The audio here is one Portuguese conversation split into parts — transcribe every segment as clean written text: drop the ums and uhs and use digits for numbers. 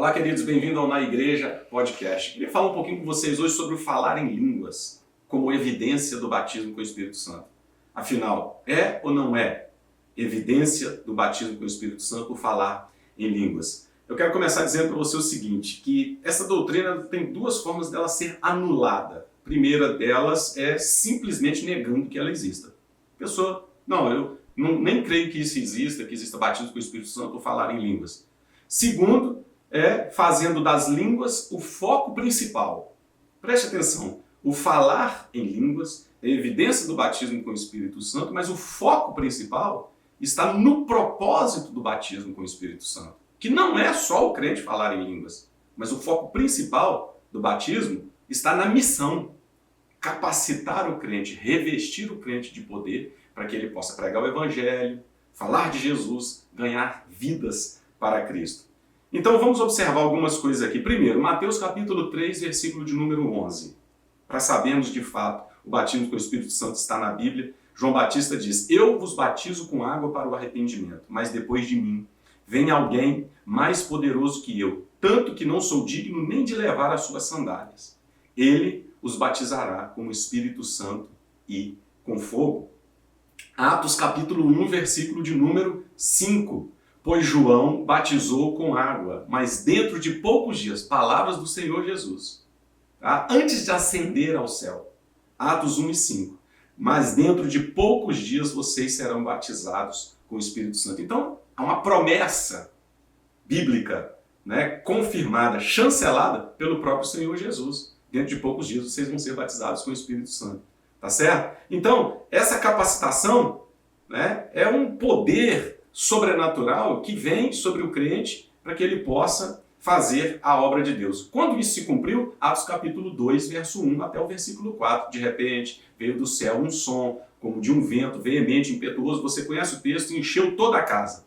Olá, queridos, bem-vindos ao Na Igreja Podcast. Queria falar um pouquinho com vocês hoje sobre o falar em línguas como evidência do batismo com o Espírito Santo. Afinal, é ou não é evidência do batismo com o Espírito Santo o falar em línguas? Eu quero começar dizendo para você o seguinte, que essa doutrina tem duas formas dela ser anulada. A primeira delas é simplesmente negando que ela exista. A pessoa, eu nem creio que isso exista, que exista batismo com o Espírito Santo ou falar em línguas. Segundo, é fazendo das línguas o foco principal. Preste atenção, o falar em línguas é evidência do batismo com o Espírito Santo, mas o foco principal está no propósito do batismo com o Espírito Santo, que não é só o crente falar em línguas, mas o foco principal do batismo está na missão, capacitar o crente, revestir o crente de poder para que ele possa pregar o Evangelho, falar de Jesus, ganhar vidas para Cristo. Então vamos observar algumas coisas aqui. Primeiro, Mateus capítulo 3, versículo de número 11. Para sabermos de fato, o batismo com o Espírito Santo está na Bíblia. João Batista diz, eu vos batizo com água para o arrependimento, mas depois de mim vem alguém mais poderoso que eu, tanto que não sou digno nem de levar as suas sandálias. Ele os batizará com o Espírito Santo e com fogo. Atos capítulo 1, versículo de número 5. Pois João batizou com água, mas dentro de poucos dias, palavras do Senhor Jesus, tá? Antes de ascender ao céu, Atos 1 e 5, mas dentro de poucos dias vocês serão batizados com o Espírito Santo. Então, há uma promessa bíblica, confirmada, chancelada pelo próprio Senhor Jesus. Dentro de poucos dias vocês vão ser batizados com o Espírito Santo, tá certo? Então, essa capacitação, é um poder sobrenatural que vem sobre o crente para que ele possa fazer a obra de Deus. Quando isso se cumpriu, Atos capítulo 2, verso 1 até o versículo 4. De repente, veio do céu um som, como de um vento veemente, impetuoso. Você conhece o texto, e encheu toda a casa.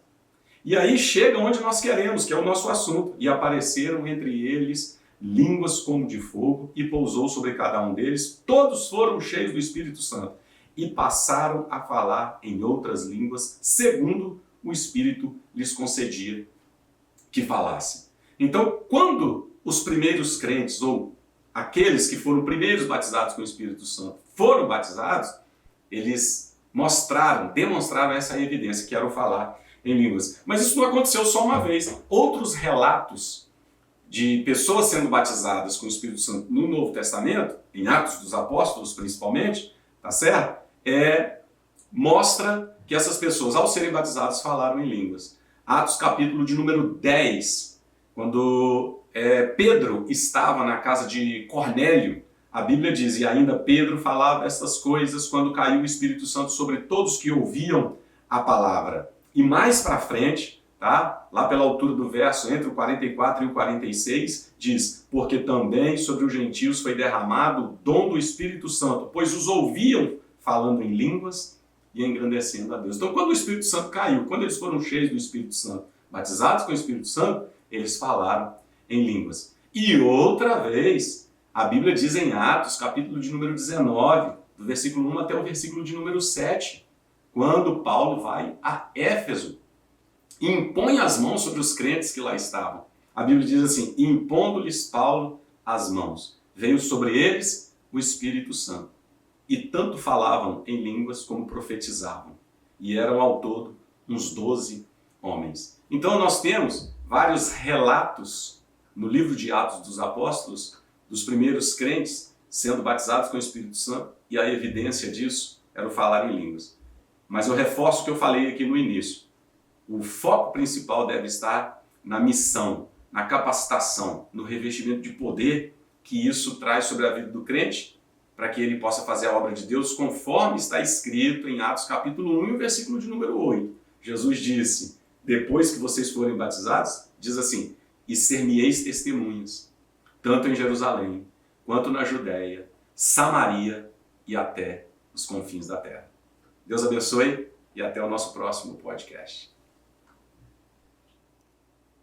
E aí chega onde nós queremos, que é o nosso assunto. E apareceram entre eles línguas como de fogo, e pousou sobre cada um deles. Todos foram cheios do Espírito Santo e passaram a falar em outras línguas, segundo o Espírito lhes concedia que falassem. Então, quando os primeiros crentes, ou aqueles que foram primeiros batizados com o Espírito Santo, foram batizados, eles demonstraram essa evidência, que era o falar em línguas. Mas isso não aconteceu só uma vez. Outros relatos de pessoas sendo batizadas com o Espírito Santo no Novo Testamento, em Atos dos Apóstolos principalmente, tá certo? Mostra que essas pessoas, ao serem batizadas, falaram em línguas. Atos capítulo de número 10, quando Pedro estava na casa de Cornélio, a Bíblia diz, e ainda Pedro falava essas coisas quando caiu o Espírito Santo sobre todos que ouviam a palavra. E mais para frente, lá pela altura do verso, entre o 44 e o 46, diz, porque também sobre os gentios foi derramado o dom do Espírito Santo, pois os ouviam falando em línguas e engrandecendo a Deus. Então, quando o Espírito Santo caiu, quando eles foram cheios do Espírito Santo, batizados com o Espírito Santo, eles falaram em línguas. E outra vez, a Bíblia diz em Atos, capítulo de número 19, do versículo 1 até o versículo de número 7, quando Paulo vai a Éfeso e impõe as mãos sobre os crentes que lá estavam. A Bíblia diz assim, impondo-lhes Paulo as mãos, veio sobre eles o Espírito Santo. E tanto falavam em línguas como profetizavam. E eram ao todo uns 12 homens. Então nós temos vários relatos no livro de Atos dos Apóstolos, dos primeiros crentes sendo batizados com o Espírito Santo. E a evidência disso era o falar em línguas. Mas eu reforço o que eu falei aqui no início. O foco principal deve estar na missão, na capacitação, no revestimento de poder que isso traz sobre a vida do crente, para que ele possa fazer a obra de Deus conforme está escrito em Atos capítulo 1 e o versículo de número 8. Jesus disse, depois que vocês forem batizados, diz assim, e ser-me-eis testemunhas, tanto em Jerusalém, quanto na Judéia, Samaria e até os confins da terra. Deus abençoe e até o nosso próximo podcast.